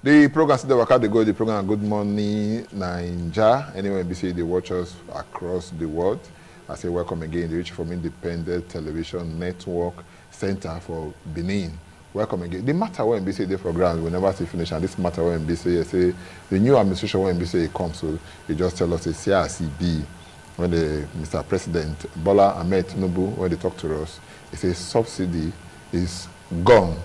The program still work out the go. The program Good Morning Naija. Anyway, be say they watch us across the world. I say welcome again. The Rich from Independent Television Network Center for Benin. Welcome again. The matter when BC the program we never see finish, and this matter when BC say the new administration when BC it comes, so they just tell us it's CRCB when the Mr. President Bola Ahmed Tinubu when they talk to us, he says subsidy is gone.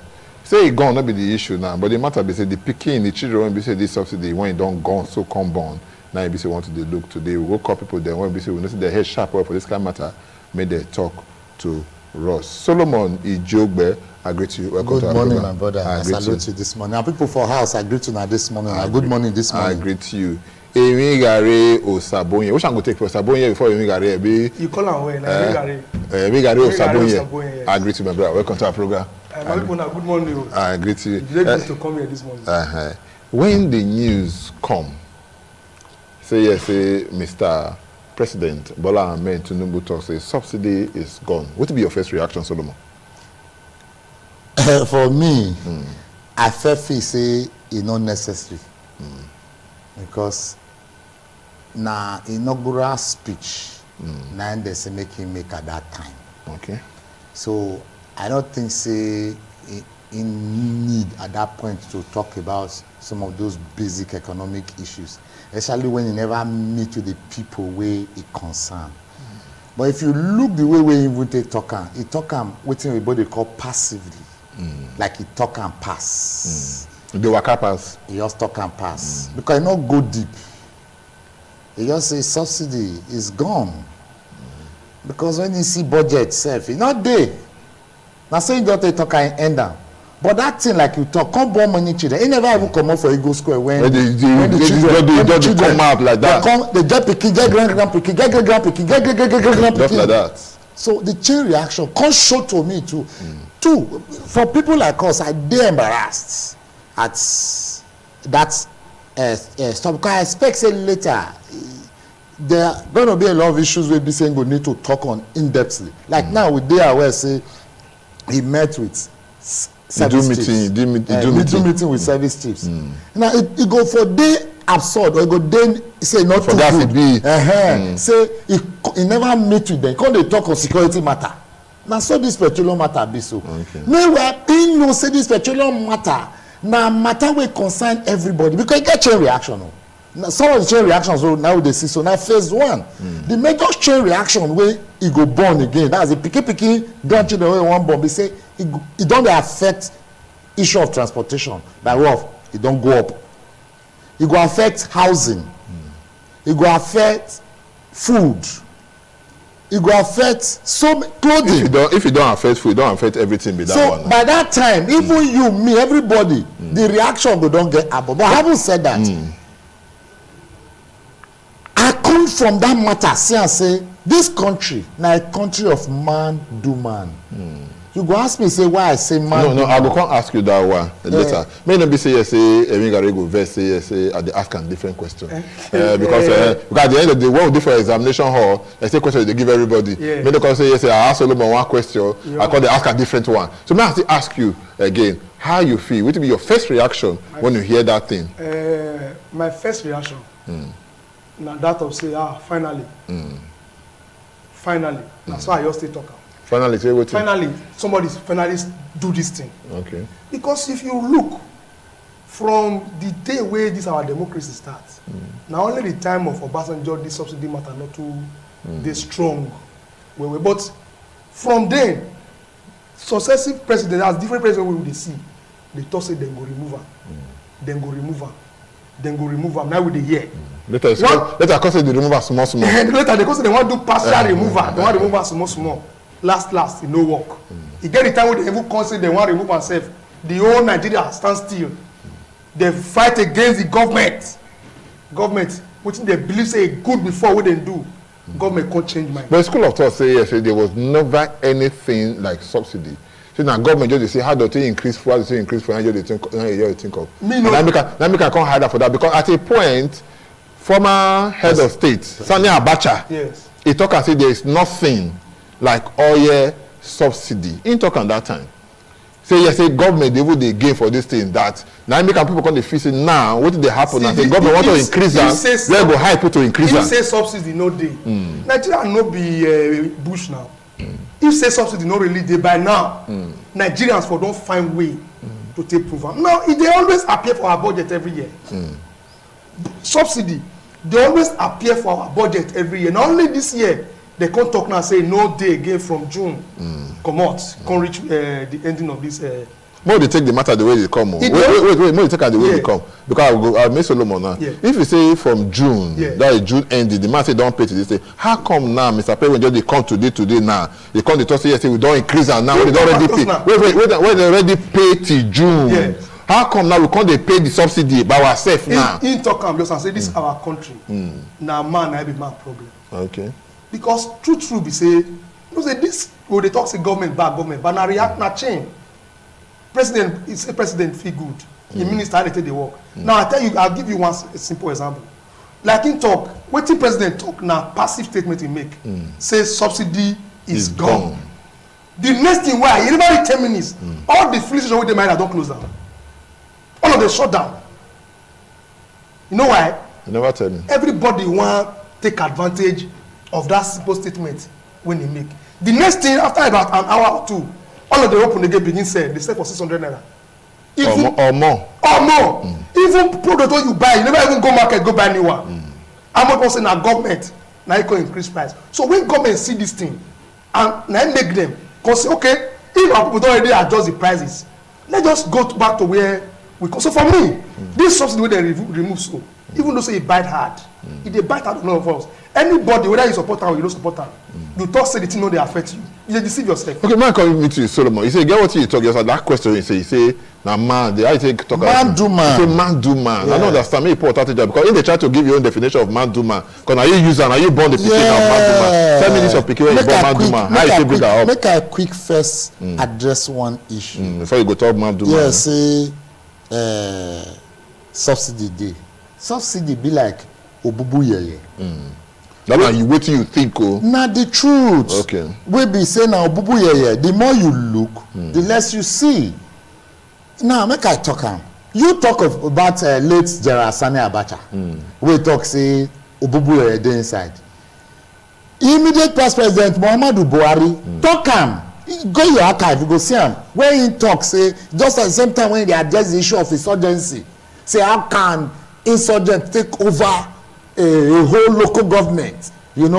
Say it gone, not be the issue now, but the matter be say the picking the children when be say this subsidy when it don't gone so come born. Now be say want to they look today. We will call people there when be say we know see their head sharp for this kind of matter, made they talk to Ross. Solomon Ijogbe, I greet you. Welcome good to morning, program. my brother. I salute you this morning. And people for house, I greet you now this morning. Good morning this morning. I greet you. Emi Gare Osabonye. Which I'm going to take for Osabonye before Emi Gare? You call him when? Emi Gare Osabonye. I greet you, my brother. Welcome to our program. My people, good morning. I greet you. It's very good to come here this morning. When the news come, say yes, say Mr. President Bola Ahmed Tinubu talks, say subsidy is gone. What will be your first reaction, Solomon? For me, I feel say it's not necessary. Because na inaugural speech, now they say make him make at that time. Okay. So I don't think say in need at that point to talk about some of those basic economic issues, especially when you never meet with the people where it concern. But if you look the way we even talk what everybody call passively, like he talk and pass. The waka pass. He just talk and pass. Because he not go deep. He just say subsidy is gone. Because when you see budget self, it's not there. Now say you don't talk and end down. But that thing like you talk, come born money children. He never even come out for Eagle Square when the children come out like that. They get picking, get grand picking, get grand just like that. So the chain reaction come show to me too. Two, for people like us, I dey embarrassed at that stuff because I expect say later there are going to be a lot of issues where this thing will need to talk on in-depthly. Like now we dey aware say he met with service chiefs. He do meeting with service chiefs. Now it go for day absurd or it go then say not for too that good. Say he never meet with them. Come they talk on security matter. Now so this petroleum matter be so. Meanwhile, he know say this petroleum matter now matter will concern everybody because you get chain reaction. Now, some of the chain reactions now they see so now phase one. The major chain reaction where it go born again. That's the picky grandchildren where one bomb. They say it don't affect issue of transportation by way of it don't go up. It go affect housing. It go affect food. It go affect some clothing. If you don't affect food, you don't affect everything with that one. So by that time, even you, me, everybody, the reaction go don't get up. But having said that, I come from that matter, see and say, this country, now a country of man do man. You go ask me, say why I say man. No, I will come ask you that one later. May not be say yes, say Emi Gare go verse say yes, say at the ask and different question. Because at the end of the world, different examination hall, I say question they give everybody. May they come say yes, I ask Solomon one question, I call the ask a different one. So may I still ask you again, how you feel? What will be your first reaction when you hear that thing? My first reaction, now that of say finally. That's why I just stay talking. Finally, say what? Finally, somebody finally do this thing. Okay. Because if you look from the day where this our democracy starts, now only the time of Obasanjo, this subsidy matter not too they strong. But from then, successive presidents, as different presidents we will see, they talk say they go remove them, then go remove them, then go remove them. Now with the year. Later, cause they remove us small. Later, they cause they want to do partial removal. They want to remove us small. Last, it no work. You get the time when they even consider they want to remove themselves. The whole Nigeria stand still. They fight against the government. Government, which they believe say good before what they do. Government can't change mind. But school of thought say yes, there was never anything like subsidy. So now government just say how do they increase fuel? How do they increase fuel? How do they think of? Me no. And I can't hide for that because at a point, former head of state, Sani Abacha, he talk and say there is nothing like oil subsidy. He talk on that time. say yes, say government they would they gain for this thing that now make people come to feel say now what did they happen and say government want to increase that they go high people to increase that. If say subsidy no dey, Nigeria no be bush now. If say subsidy no really dey by now, Nigerians for don't find way to take proof am. Now they always appear for our budget every year. Subsidy they always appear for our budget every year. Not only this year they come talk now say no day again from June. Come out, come reach the ending of this. More they take the matter the way they come. Wait. More they take the way they come. Because I'll make Solomon now. Yeah. If you say from June, that is June ending, the man say don't pay to this. Say how come now, Mr. President, just they come today now? They come to talk say yes, we don't increase and now we don't already pay. Wait, they already pay till June. Yeah. How come now we can't they pay the subsidy by ourselves now? In talk and just say this is our country. Now man, I be man problem. Okay. Because true be say, you know say this when they talk say government, but now react na change. President is a president feel good. The minister they take the work. Now I tell you, I'll give you a simple example. Like in talk, what the president talk now, passive statement he make, say subsidy is gone. The next thing why everybody 10 minutes, all the filling station with the mine don't close down. All of them shut down. You know why? You never tell me. Everybody want take advantage of that simple statement when they make. The next thing after about an hour or two, all of the open again begin say they sell for 600 naira. Or more. Even product you buy, you never even go market go buy new one. I'm not saying now government now you can increase price. So when government see this thing and now make them because okay, if our people don't already adjust the prices, let's just go back to where we go. So for me, this subsidy wey they remove so, even though say it bite hard, it dey bite hard on all of us. Anybody, whether you support am or you don't support am, you talk say the thing no dey affect you. You dey deceive yourself. Okay, man, come meet you, Solomon. You say get what you talk. Just that question you say na man. The I take talk. Man do man. You say man do man. Yeah. I don't understand. Me report that job because if they try to give your own definition of man do man, because now you use and now you born the pikin of man do man. 10 minutes of pikin when you born man do man. How you take bring that up? Make a quick first address one issue. Before you go talk man do man. Yeah, say subsidy day. Subsidy be like obubu yeye. That one you wait till you think na the truth. Okay. We be say na obubu yeye. The more you look, the less you see. Now make I talk am. You talk about late General Sani Abacha. We talk say obubu yeye dey inside. Immediate past president Muhammadu Buhari talk am. Go your archive, you go see am. When he talk say just at the same time when they address the issue of insurgency, say how can insurgents take over a whole local government, in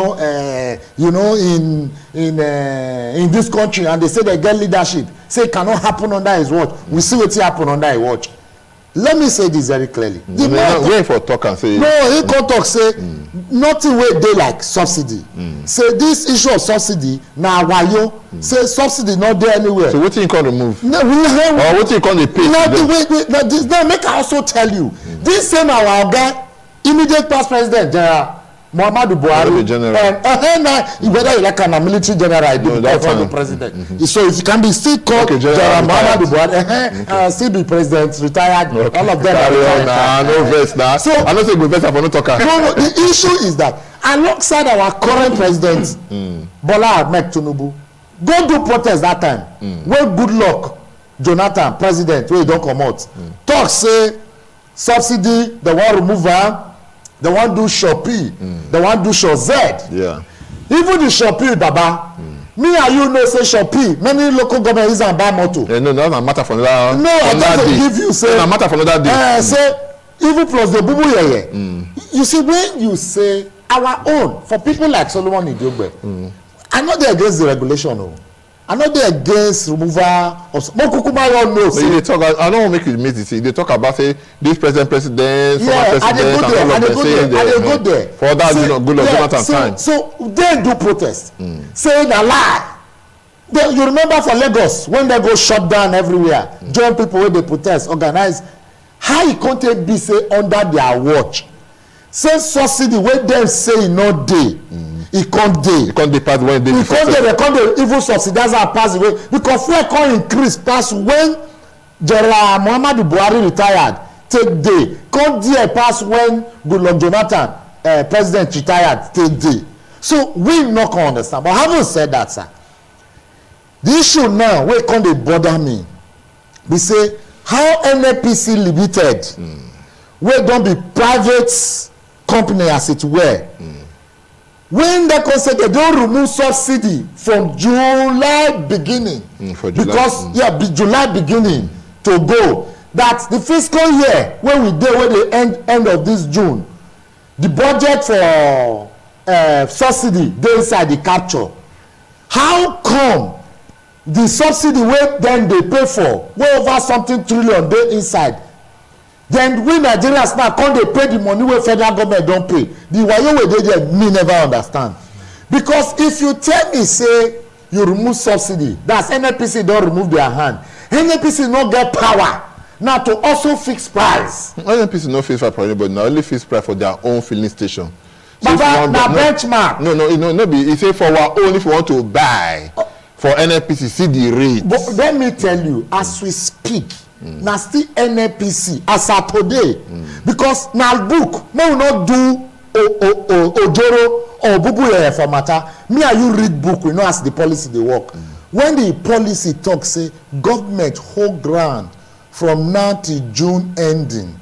this country, and they say they get leadership. Say it cannot happen under his watch. We see what happen under his watch. Let me say this very clearly. Wait for talk and say. No, he can't talk say nothing wey dey like subsidy. Say this issue of subsidy na wayo. Say subsidy not there anywhere. So wetin you can remove? No, or wetin you can dey pay? No, make I also tell you. This same our oga immediate past president General Muhammadu Buhari and whether you like a military general I do for the president. So if you can be still called General Muhammadu Buhari still be president retired, all of them are retired. No verse now. So I don't say go verse for no talker. No, the issue is that alongside our current president Bola Ahmed Tinubu go do protest that time when good luck Jonathan president wey don comot talk say subsidy they wan remove am. They want do Shopee. They want do Shop-Z. Yeah. Even the Shopee, Baba. Me and you know say Shopee. Many local government use and buy motor. No, that's not matter for another. No, I just give you say. That's matter for another day. Say even plus the bubu yeye. You see when you say our own for people like Solomon Idiogbe, I'm not there against the regulation. I'm not there against removal of Mokukuma no. So they talk. I don't want to make you miss it. They talk about say this president, former president, and all of them saying they go there. For that, so, good luck, Jonathan time. So they do protest, saying a lie. You remember for Lagos when they go shut down everywhere, join people when they protest, organize. How you can't be say under their watch? Say subsidy when them say no day. It can't dey. It can't dey pass when they. It can't dey. They can't dey even subsidize our pass away because fuel can't increase pass when General Muhammadu Buhari retired. Take day. Can't dey pass when Goodluck Jonathan president retired. Take day. So we not can understand. But having said that, sir, the issue now wey can't dey bother me be say how NNPC limited wey don be private company as it were, when they come say they don remove subsidy from July beginning, because July beginning to go, that the fiscal year wey we dey wey the end of this June, the budget for subsidy dey inside the capture. How come the subsidy wey dem dey pay for wey over something trillion dey inside, then we Nigerians now come dey pay the money wey federal government don pay? The wayo wey dey there, me never understand. Because if you tell me say you remove subsidy, that's NNPC don remove their hand. NNPC no get power now to also fix price. NNPC no fix price for anybody, na only fix price for their own filling station. So but na benchmark. No be e say for our own, if you want to buy for NNPC, see the rate. But let me tell you, as we speak, na still NNPC as at today, because na book may we not do ojoro or bubu for matter. Me and you read book, we know as the policy dey work. When the policy talk say government hold ground from now till June ending,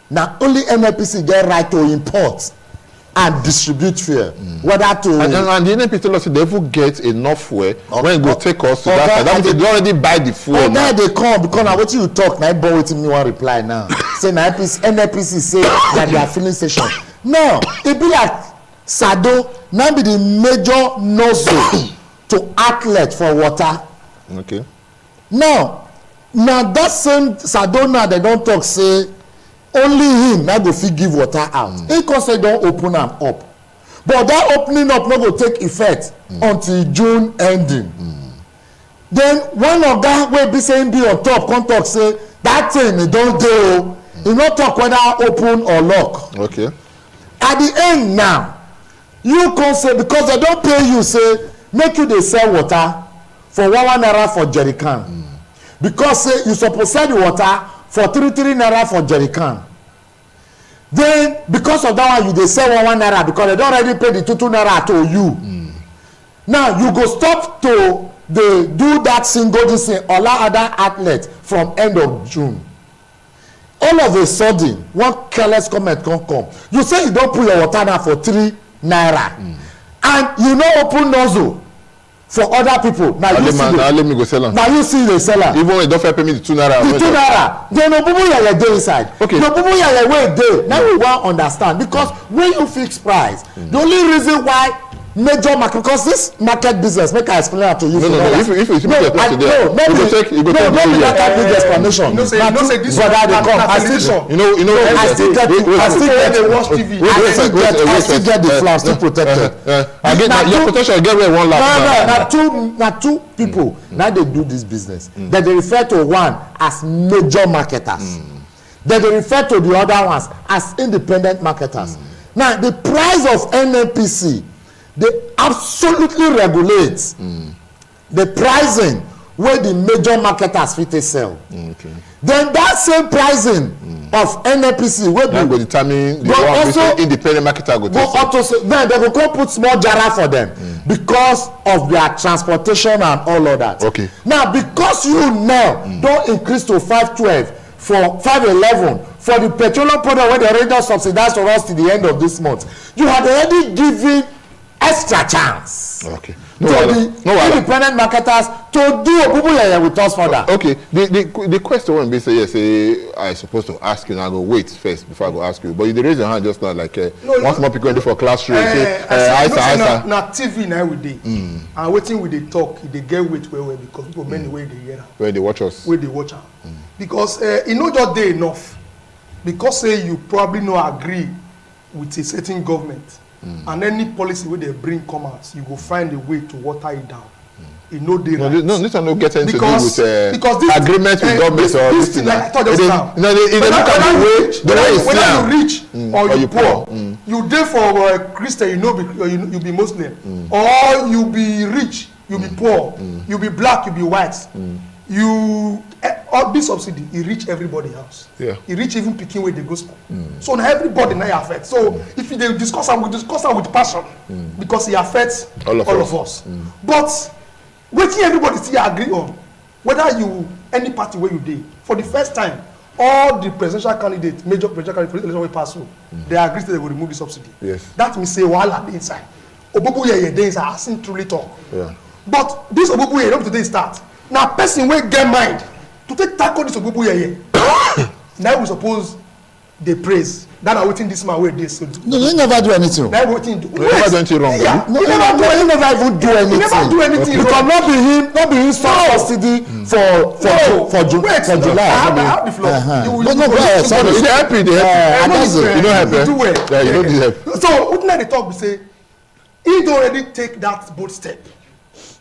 na only NNPC get right to import and distribute fuel, whether to and the NNPC tell us they even get enough fuel when it go take us to that. That means they already buy the fuel. Now they come because now what you talk now, but waiting me one reply now. Say now NNPC say that they are filling station. No, it be like Sado now be the major nozzle to outlet for water. Okay. Now that same Sado now they don't talk say only him now go fit give water out. He can say don't open am up, but that opening up no go take effect until June ending. Then one oga wey be saying be on top come talk say that thing e don dey o. He no talk whether open or lock. Okay. At the end now, you come say because they don pay you say make you dey sell water for 1 naira for jerry can, because say you suppose sell the water for 3 naira for jerry can. Then because of that one you dey sell 1 naira because they don already pay the 2 naira to you. Now you go stop to dey do that single this thing allow other outlets from end of June. All of a sudden one careless comment come. You say you don put your water now for 3 naira, and you no open nozzle for other people. Now you see let me go sell am. Now you see the seller. Even when you don pay me the 2 naira. The 2 naira. Then no bubu yeye dey inside. Okay. No bubu yeye wey dey. Now we wan understand, because when you fix price, the only reason why major market, because this market business, make I explain it to you. No. If you no, take that big explanation. You know say this brother dey come. I still get the flower still protected. Your protection get where one last. Na two people now they do this business. That they refer to one as major marketers. Then they refer to the other ones as independent marketers. Now the price of NNPC, they absolutely regulate the pricing where the major marketers fit sell. Okay. Then that same pricing of NNPC where go determine the one also independent marketer go take. Then they go come put small jara for them because of their transportation and all of that. Okay. Now because you now don't increase to 512 for 511 for the petroleum product where they already subsidize for us to the end of this month, you had already given extra chance to the independent marketers to do obubu with us further. Okay, the question when be say yes, I supposed to ask you, and I go wait first before I go ask you. But you raise your hand just now like once more people ready for classroom. Na TV now we dey, and wetin we dey talk, they get weight well because people many way they hear. Where they watch us. Where they watch am, because e no just dey enough, because say you probably no agree with a certain government. And any policy where they bring come out, you go find a way to water it down. It no dey right. No, this one no get anything to do with agreement with government or this thing. Like I thought just now. They look at the way whether you rich or you poor, you dey for Christian, you be Muslim, or you be rich, you be poor, you be black, you be white. You all this subsidy, it reach everybody else. Yeah. It reach even picking where they go school. So now everybody now affect. So if they discuss am, we discuss am with passion because it affects all of us. But wetin everybody still agree on, whether you any party where you dey for the first time all the presidential candidates major presidential candidates for this election wey pass through they agree say they go remove the subsidy. Yes. That means say wahala dey inside ogbogbo yeye dey inside as him truly talk. Yeah. But this ogbogbo yeye no be today start na person wey get mind to take tackle this ogbogbo yeye na we suppose dey praise that na wetin this man wey dey so do. No, he never do anything. Na wetin do. He never do anything wrong. Yeah. No, he never even do anything. He never do anything Because wrong. not be him start subsidy for July. I have the floor. No, go ahead. Sorry. You dey help me, dey help me. You don't help me. You do well. Yeah, you don't need help. So wetin dey talk be say he don already take that bold step.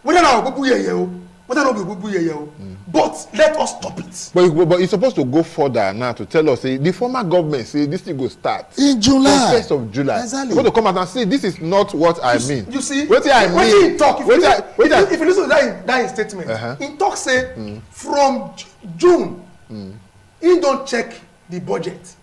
Whether na ogbogbo yeye o, whether no be ogbogbo yeye o, but let us stop it. But he's supposed to go further now to tell us, say, the former government say this thing go start in July. The 1st of July. Exactly. You're going to come out and say this is not what I mean. You see, what I mean. Wetin he talk? If you listen to that statement, Uh-huh. he talk say from June, he don check the budget.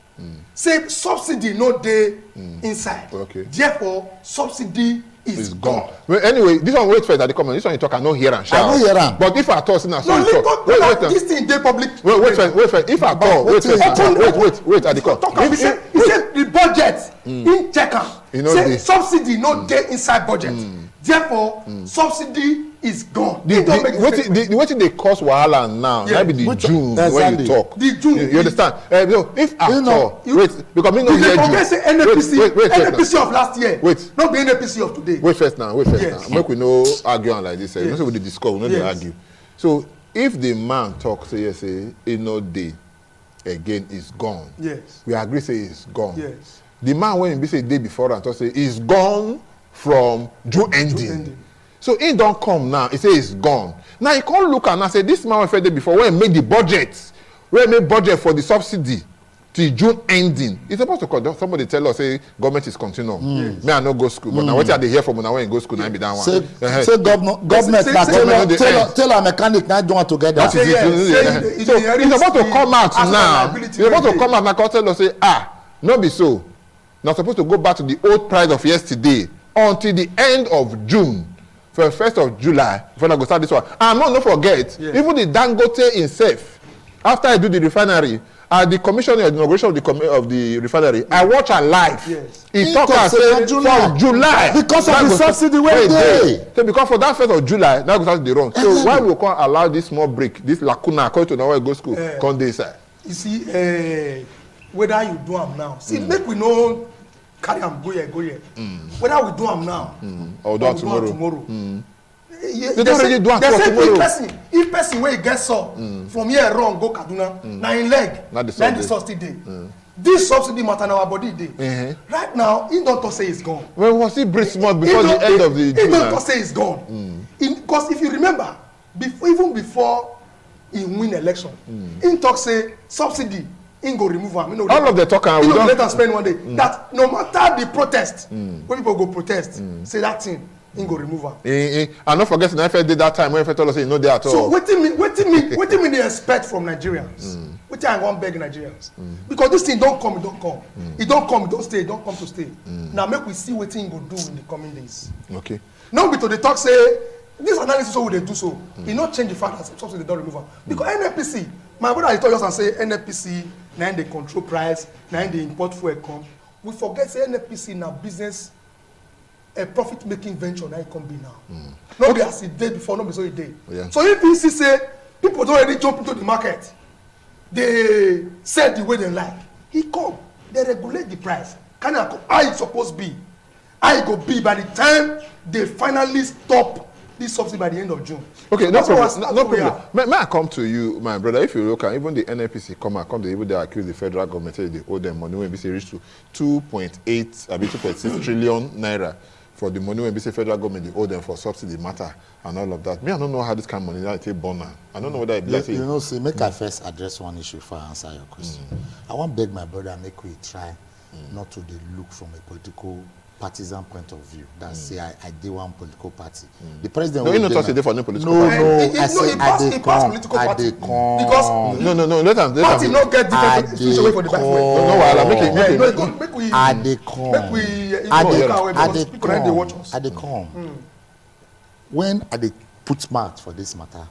Say subsidy no dey inside. Okay. Therefore, subsidy is gone. Well, anyway, this one wait first at the comment. This one you talk, I no hear and shout. I no hear am. But if I talk, so now so No, you talk. leave this thing dey public. Wait first. If I talk, wait at the comment. Talk am. He say the budget he check am. E no Say dey. subsidy no dey inside budget. Therefore, subsidy is gone. The wetin dey cause wahala now, Yeah. na be the Which- June when exactly. you talk. The June. You understand? So if I talk, you- wait, because me no You dey hear forget you. say NNPC Wait first NNPC of last year. Wait. No be NNPC of today. Wait first now. Yes. Make we no argue on like this. You know, Yes. say we dey discuss, we no dey Yes. argue. So if the man talk say yes, say e no dey again, is gone. Yes. We agree say it's gone. Yes. The man when he be say day before and talk say it's gone from June ending. ending. So he don't come now. He say it's gone. Now he can't look and say this man wey day before when he made the budget, when he made budget for the subsidy till June ending. He's supposed to call somebody tell us say government is continuing. Me I no go school, but now what I dey hear from una when you go school now be that one. Say government na tell our mechanic na join together. That is it. So he's supposed to come out now. He's supposed to come out now. Tell us say no be so. Now supposed to go back to the old price of yesterday until the end of June. For the 1st of July, before I go start this one. And no forget, even the Dangote himself, after I do the refinery, at the commissioning of the inauguration of the refinery, I watch her live. Yes. He talk and say from July. Because of the subsidy wey dey. So because for that 1st of July, now go start the run. So why we can't allow this small break, this lacuna, according to now where I go school, come dey inside? You see, whether you do am now, see, make we no carry am go here. Whether we do am now or do am tomorrow. They don't really do am for tomorrow. If person wey get saw from here run go Kaduna, na him leg, Na the subsidy dey. This subsidy matter na our body dey. Right now, he don talk say it's gone. Well, was it break small before the end of the He June? don talk say it's gone. Because if you remember, even before he win election, he talk say subsidy he go remove am. All of the talk and he we no don let am spend one day. That no matter the protest, when people go protest, say that thing he go remove am. And don't forget the first day that time when told us say no dey at all. So wetin me dey expect from Nigerians? Wetin I wan beg Nigerians? Because this thing don come, e don come. E don come, e don stay, e don come to stay. Now make we see wetin he go do in the coming days. Okay. No be to dey talk say this analysis wey we dey do so, e no change the fact that subsidy don remove am. Because NNPC, my brother dey talk just and say NNPC na im dey control price, na im dey import fuel come. We forget say NNPC na business, a profit making venture na e come be now. No be as e dey before, no be so e dey. So if you see say people don already jump into the market, dey sell the way dem like, e come, dey regulate the price. Kind of how e suppose be, how e go be by the time they finally stop this subsidy by the end of June. Okay, no problem. May I come to you, my brother? If you look at even the NNPC they even they accuse the federal government say they owe them money when we say reach to 2.6 trillion naira for the money when we say federal government they owe them for subsidy matter and all of that. Me, I don't know how this kind of money that take born. I don't know whether it be You know, see, make I first address one issue before I answer your question. I want beg my brother make we try not to dey look from a political partisan point of view. That say I dey one political party. The president. No, you not talk say for no political party. party. I say I dey come. Because no. Let them. Party no get different situation for the back way. No, wahala. Make we. I dey come. Make we. I dey come. When I dey put mouth for this matter,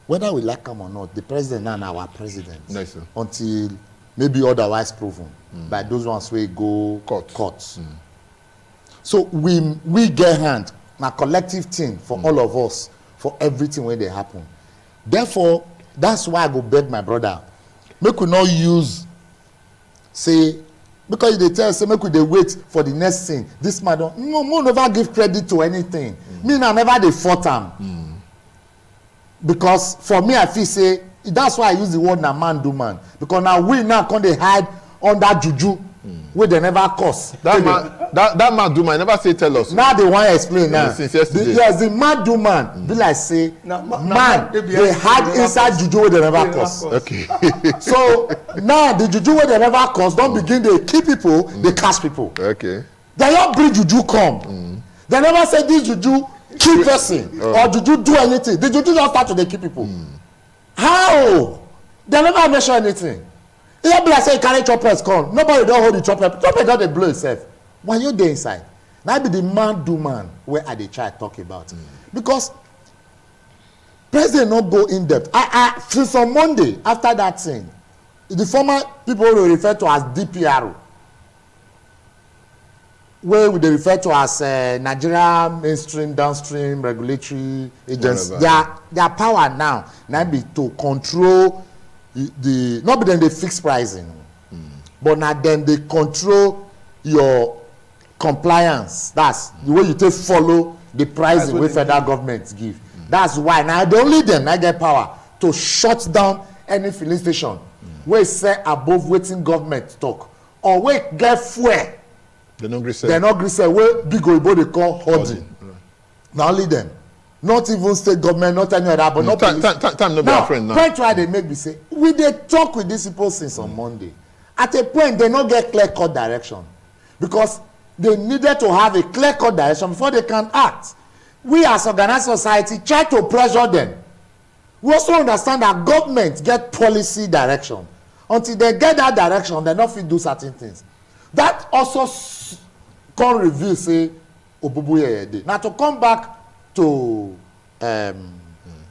whether we like him or not, the president and our president. Nice, sir. Until maybe otherwise proven by those ones where go courts. So we get hand, a collective thing for all of us, for everything when they happen. Therefore, that's why I go beg my brother, make we not use, say, because they tell us, say, make we they wait for the next thing. This man don't, no, never give credit to anything. Me, I never they fought him. Because for me, I feel say, that's why I use the word na man do man. Because now we now can they hide under juju where they never cause. That man do man never say tell us. Now they want to explain now. Yes, the man do man be like say man they hide inside juju where they never cause. Okay. So now the juju where they never cause don't begin they kill people, they catch people. Okay. They don't bring juju come. They never say this juju kill person or juju do anything. The juju don't start to they kill people. How? They never mention anything. If be like say carry choppers come, nobody don't hold the chopper. Chopper don't they blow itself. When you there inside, now be the man do man where I they try to talk about. Because president not go in depth. I since on Monday after that thing, the former people will refer to as DPR, where they refer to as Nigeria mainstream downstream regulatory agency. Their power now be to control the not be them they fix pricing, but now them they control your compliance. That's the way you take follow the pricing wey federal government give. That's why now the only them now get power to shut down any filling station wey say above waiting government talk or wey get fuel. They no gree sell wey big oyibo dey call hoarding. Na only them, not even state government, not any other, but not time no be our friend now. Point why they make me say we dey talk with these people since on Monday. At a point they no get clear cut direction because they needed to have a clear cut direction before they can act. We as organized society try to pressure them. We also understand that government get policy direction. Until they get that direction, they not fit do certain things. That also can reveal say obubu yeye. Now to come back to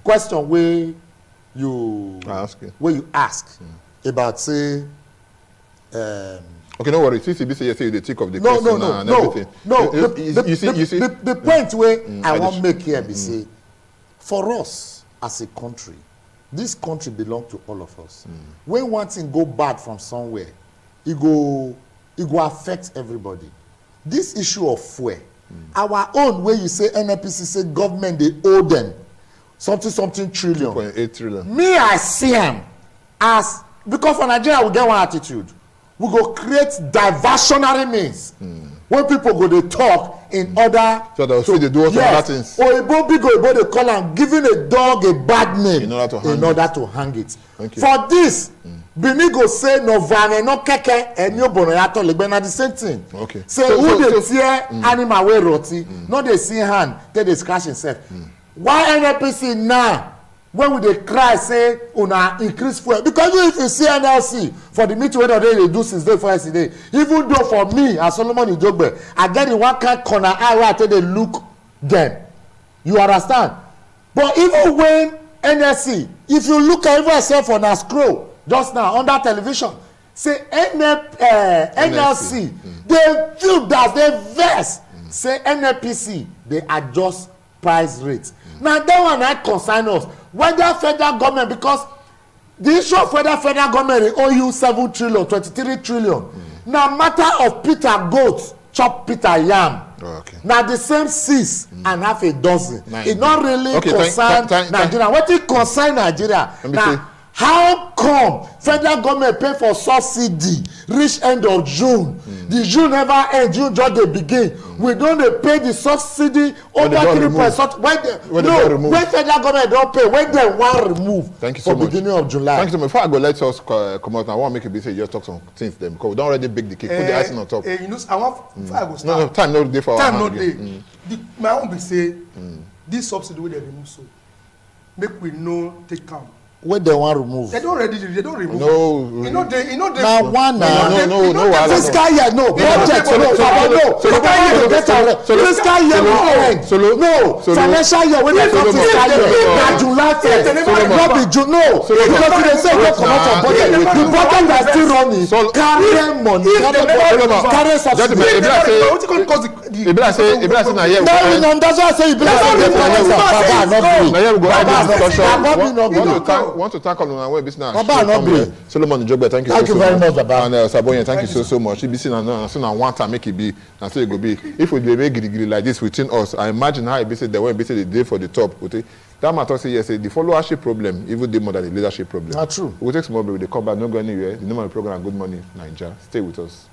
question where you ask about say okay, no worry. Since you say you the tick of the question and everything. The point where I want to make here be say for us as a country, this country belongs to all of us. When one thing go bad from somewhere, it go affect everybody. This issue of fuel, our own way you say NNPC say government they owe them something trillion. 2.8 trillion. Me I see them as because for Nigeria we get one attitude. We go create diversionary means when people go they talk in order so they'll see they do all other things. Oyibo big oyibo they call am giving a dog a bad name in order to hang it. Okay. For this, Bini go say no vane no keke and you bonoyato legbe na the same thing. Okay. Say who they tear animal wey roti, no they see hand, they scratch himself. Why NNPC now? When we dey cry say una increase fuel because if you see NLC for the meeting wey they do since day for yesterday, even though for me as Solomon Ijogbe I get in one kind corner eye where I tell they look them, you understand? But even when NLC, if you look at even yourself on a scroll just now on that television, say NLC they feel that they vex say NNPC they adjust price rates. Now that one I concern us whether federal government, because the issue of whether federal government they owe you 7 trillion 23 trillion now matter of Peter goat chop Peter yam. Okay. Now the same 6 and half a dozen. It not really concern Nigeria. What it concern Nigeria now? How come federal government pay for subsidy reach end of June? The June never end, June just dey begin. We don't pay the subsidy over 3%. When federal government don't pay, when they want remove for beginning of July. Thank you so much. Before I go, let us come out. I want to make a bit say just talk some things them because we don't already bake the cake. Put the icing on top. You know, I want before I go start. No, time no day for time no day. My own be say this subsidy wey they remove so make we no take am wey dem wan remove. They don't remove. No. You know they. na one na fiscal year no budget no fiscal year no end no financial year wey dey come fiscal year na July 1st no be June no because you dey say you go comot from budget the budget na still running carry money carry subsidy. e be like say na here no that's why I say e be like say baba no gree want to thank all our business. Solomon Njogbe, thank you very much, Baba. And Saboyan, thank you so much. You be seen and one time make it be, and so it go be. If we make it like this within us, I imagine how it be said the way the day for the top. That matter say yes, the followership problem, even the more than the leadership problem. Not true. We'll take some more, but they come back, not go anywhere. The name of the program, Good Morning, Nigeria. Stay with us.